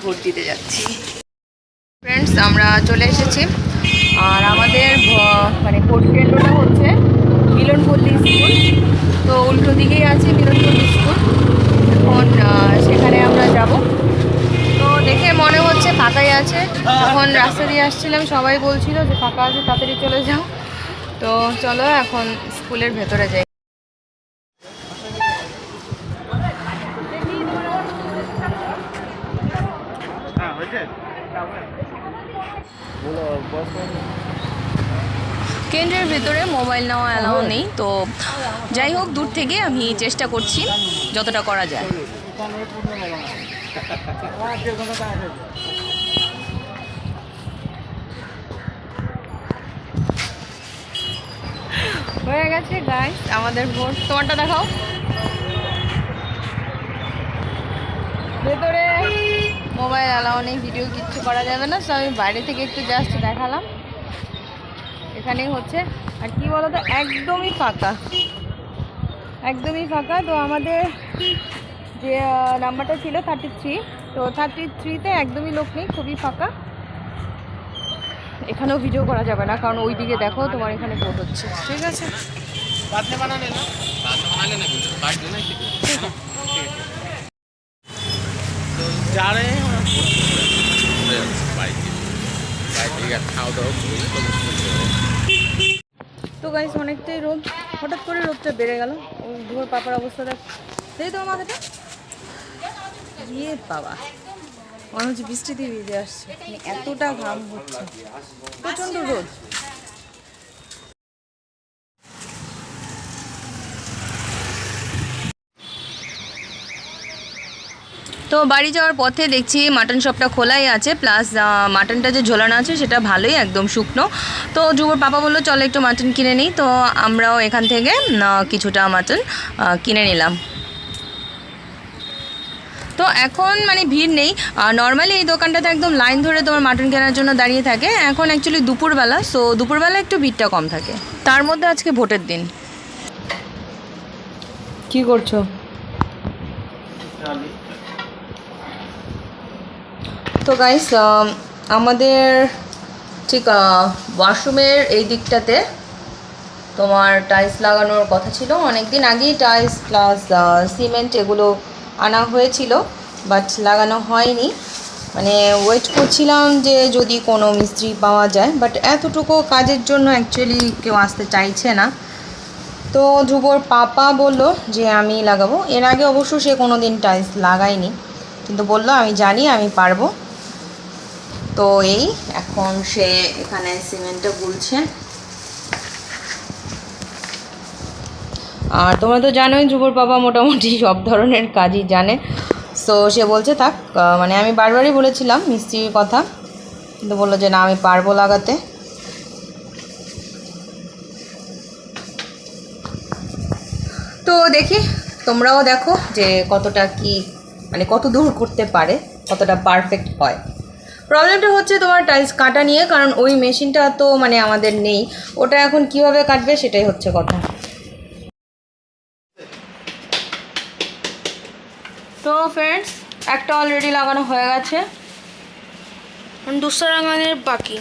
Vote দিতে যাচ্ছি friends, আমরা চলে এসেছি। আর আমাদের মানে ভোট কেন্দ্রটা হচ্ছে মিলনপল্লী স্কুল। তো উল্টো দিকেই আছে মিলনপল্লী স্কুল। এখন সেখানে আমরা যাব। তো দেখে মনে হচ্ছে ফাঁকাই আছে। যখন রাস্তা দিয়ে আসছিলাম সবাই বলছিল যে ফাঁকা আছে, তাড়াতাড়ি চলে যাও। তো চলো এখন স্কুলের ভেতরে যাই। কেন্দ্রের ভেতরে মোবাইল নেওয়া অ্যালাউ নেই। তো যাই হোক, দূর থেকে আমি চেষ্টা করছি যতটা করা যায়। হয়ে গেছে গাইস আমাদের ভোট। তোমারটা দেখাও। ভেতরে মোবাইল অ্যালাউ নেই, ভিডিও কিচ্ছু করা যাবে না। তো আমি বাইরে থেকে একটু জাস্ট দেখালাম। এখানেই হচ্ছে। আর কি বলতো, একদমই ফাঁকা, একদমই ফাঁকা। তো আমাদের যে নাম্বারটা ছিল 33, তো 33-তে একদমই লোক নেই, খুবই ফাঁকা। এখানেও ভিডিও করা যাবে না, কারণ ওই দিকে দেখো তোমার এখানে ভোট হচ্ছে। ঠিক আছে, তো গাইস অনেকটাই রোদ। হঠাৎ করে রোদটা বেড়ে গেল। ধোর পাপার অবস্থা দেখ, দেখি তোমার মাথাটা। ইয়ে বাবা, মনে হচ্ছে বৃষ্টি দিয়ে ভিজে আসছে। মানে এতটা ঘাম হচ্ছে, প্রচণ্ড রোদ। তো বাড়ি যাওয়ার পথে দেখছি মাটন শপটা খোলাই আছে, প্লাস মাটনটা যে ঝোলানো আছে সেটা ভালোই, একদম শুকনো। তো যুবর পাপা বললো চলো একটু মাটন কিনে নিই। তো আমরাও এখান থেকে কিছুটা মাটন কিনে নিলাম। তো এখন মানে ভিড় নেই। নর্মালি এই দোকানটাতে একদম লাইন ধরে তোমার মাটন কেনার জন্য দাঁড়িয়ে থাকে। এখন অ্যাকচুয়ালি দুপুরবেলা, সো দুপুরবেলা একটু ভিড়টা কম থাকে। তার মধ্যে আজকে ভোটের দিন। কি করছো? তো গাইস, আমাদের ঠিক ওয়াশরুমের এই দিকটাতে তোমার টাইলস লাগানোর কথা ছিল। অনেক দিন আগেই টাইলস প্লাস সিমেন্ট এগুলো আনা হয়েছিল, বাট লাগানো হয়নি। মানে ওয়েট করছিলাম যে যদি কোনো মিস্ত্রি পাওয়া যায়, বাট এতটুকু কাজের জন্য অ্যাকচুয়ালি কেউ আসতে চাইছে না। তো ধ্রুবর পাপা বলল যে আমি লাগাবো। এর আগে অবশ্য সে কোনো দিন টাইলস লাগায়নি, কিন্তু বলল আমি জানি, আমি পারবো। তো এই এখন সে এখানে সিমেন্টটা গুলছে। আর তোমরা তো জানোই ধ্রুবর বাবা মোটামুটি সব ধরনের কাজই জানে। সো সে বলছে থাক, মানে আমি বারবারই বলেছিলাম মিস্ত্রির কথা, কিন্তু বললো যে না আমি পারবো লাগাতে। তো দেখি, তোমরাও দেখো যে কতটা কি মানে কত দূর করতে পারে, কতটা পারফেক্ট হয়। প্রবলেমটা হচ্ছে তোমার টাইলস কাটা নিয়ে, কারণ ওই মেশিনটা তো মানে আমাদের নেই। ওটা এখন কিভাবে কাটবে সেটাই হচ্ছে কথা। তো ফ্রেন্ডস, একটা অলরেডি লাগানো হয়ে গেছে, दूसरा লাগানোর বাকি।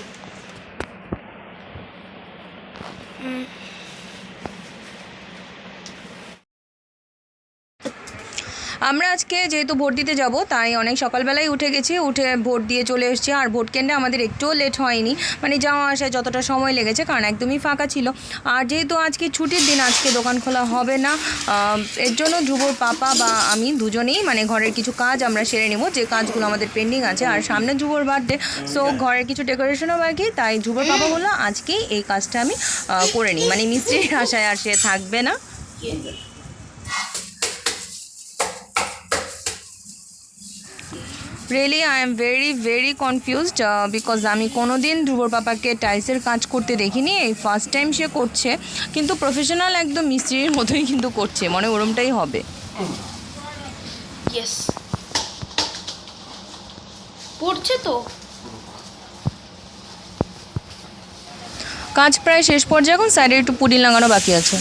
আমরা আজকে যেহেতু ভোট দিতে যাব, তাই অনেক সকালবেলায় উঠে গেছি, উঠে ভোট দিয়ে চলে এসেছি। আর ভোট কেন্দ্রে আমাদের একটুও লেট হয়নি, মানে যাওয়া আসায় যতটা সময় লেগেছে, কারণ একদমই ফাঁকা ছিল। আর যেহেতু আজকে ছুটির দিন, আজকে দোকান খোলা হবে না, এর জন্য ধ্রুবর পাপা বা আমি দুজনেই মানে ঘরের কিছু কাজ আমরা সেরে নেব, যে কাজগুলো আমাদের পেন্ডিং আছে। আর সামনে ধ্রুবর বার্থডে, সো ঘরের কিছু ডেকোরেশনও বাকি। তাই ধ্রুবর পাপা বললো আজকেই এই কাজটা আমি করে নিই, মানে মিস্ত্রির আশায় আর সে থাকবে না। Really I am very confused, because আমি কোনো দিন ধ্রুবর পাপাকে টাইলসের কাজ করতে দেখিনি। এই ফার্স্ট টাইম সে করছে, কিন্তু প্রফেশনাল একদম মিস্ত্রির মতোই কিন্তু করছে, মনে ওরমটাই হবে। ইয়েস, পড়ছে তো। কাজ প্রায় শেষ পর্যায়ে, এখন সাইডে একটু পুডিং লাগানো বাকি আছে।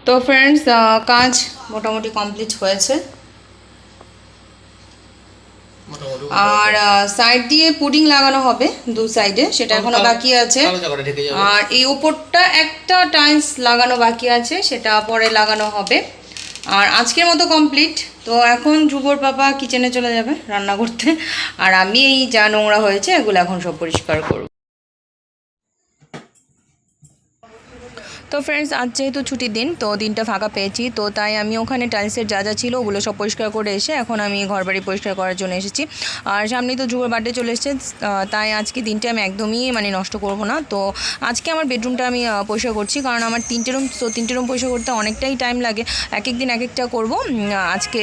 তো ফ্রেন্ডস কাজ মোটামুটি কমপ্লিট হয়েছে আর সাইড দিয়ে পুডিং লাগানো হবে দু সাইডে, সেটা এখনো বাকি আছে। আর এই উপরটা একটা টাইলস লাগানো বাকি আছে, সেটা পরে লাগানো হবে। আর আজকের মতো কমপ্লিট। তো এখন ধ্রুবর পাপা কিচেনে চলে যাবে রান্না করতে, আর আমি এই যা নোংরা হয়েছে এগুলো এখন সব পরিষ্কার করব। তো ফ্রেন্ডস আজ যেহেতু ছুটির দিন, তো দিনটা ফাঁকা পেয়েছি, তো তাই আমি ওখানে টাইলসের যা যা ছিল ওগুলো সব পরিষ্কার করে এসে এখন আমি ঘরবাড়ি পরিষ্কার করার জন্য এসেছি। আর সামনেই তো ধ্রুবর বার্থডে চলে এসেছে, তাই আজকে দিনটা আমি একদমই নষ্ট করব না। তো আজকে আমার বেডরুমটা আমি পরিষ্কার করছি, কারণ আমার 3টে রুম, তো 3টে রুম পরিষ্কার করতে অনেকটাই টাইম লাগে, এক এক দিন এক একটা করব। আজকে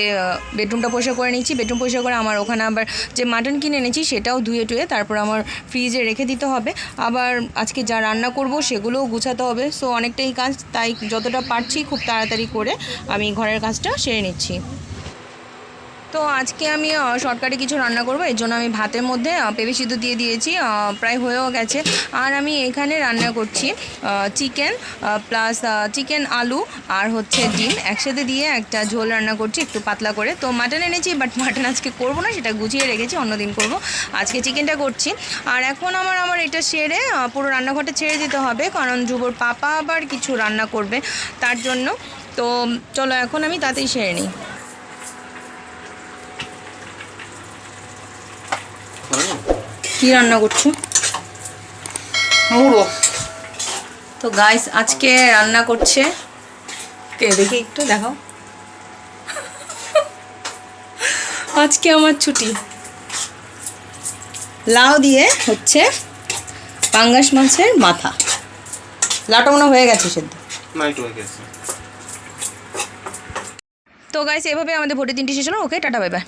বেডরুমটা পরিষ্কার করে নিচ্ছি। বেডরুম পরিষ্কার করে আমার ওখানে আবার যে মাটন কিনে এনেছি সেটাও ধুয়ে টুয়ে তারপর আমার ফ্রিজে রেখে দিতে হবে। আবার আজকে যা রান্না করব সেগুলোও গুছাতে হবে। সো অনেকটাই কাজ, তাই যতটা পারছি খুব তাড়াতাড়ি করে আমি ঘরের কাজটা সেরে নিচ্ছি। তো আজকে আমি শর্টকাটে কিছু রান্না করব, এর জন্য আমি ভাতের মধ্যে পেঁপে সিদ্ধ দিয়ে দিয়েছি, প্রায় হয়েও গেছে। আর আমি এখানে রান্না করছি চিকেন প্লাস চিকেন আলু আর হচ্ছে ডিম একসাথে দিয়ে একটা ঝোল রান্না করছি একটু পাতলা করে। তো মাটন এনেছি, বাট মাটন আজকে করব না, সেটা গুছিয়ে রেখেছি, অন্যদিন করব। আজকে চিকেনটা করছি। আর এখন আমার এটা সেরে পুরো রান্নাঘরটা ছেড়ে দিতে হবে, কারণ ধ্রুবর পাপা আবার কিছু রান্না করবে তার জন্য। তো চলো এখন আমি তাতেই সেরে নিই। কি রান্না করছো? তো গাইস আজকে রান্না করছে কে দেখি একটু দেখাও। আজকে আমার ছুটি, লাউ দিয়ে হচ্ছে পাঙ্গাস মাছের মাথা। লাউটা মনে হয়ে গেছে সেদ্ধ। তো গাইস এভাবে আমাদের ভোটের দিনটি শেষ হলো। ওকে টাটা বাই বাই।